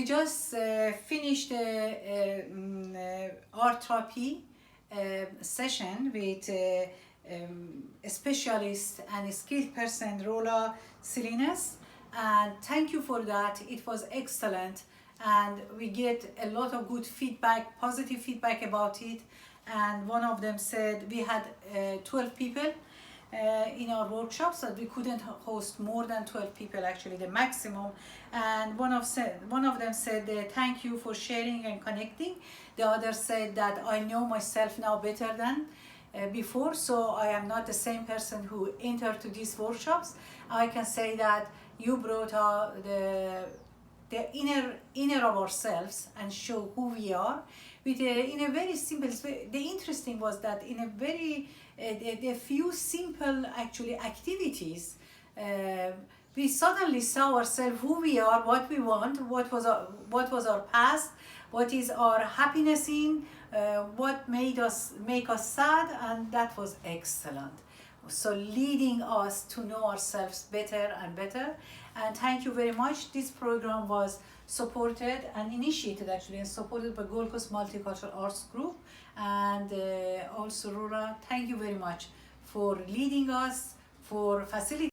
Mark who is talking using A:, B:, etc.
A: We just finished art therapy session with a specialist and skilled person, roulaselinas, and thank you for that. It was excellent, and we get a lot of good feedback, positive feedback about it. And one of them said we had 12 people in our workshops, that we couldn't host more than 12 people, actually the maximum. And one of them said thank you for sharing and connecting. The other said that I know myself now better than before, so I am not the same person who entered to these workshops. I can say that you brought the inner of ourselves and show who we are with in a very simple. The interesting was that in a very the few simple actually activities, we suddenly saw ourselves, who we are, what we want, what was our past, what is our happiness in, what make us sad, and that was excellent. So leading us to know ourselves better and better. And thank you very much. This program was supported and initiated actually and supported by Gold Coast Multicultural Arts Group, and also Rura. Thank you very much for leading us, for facilitating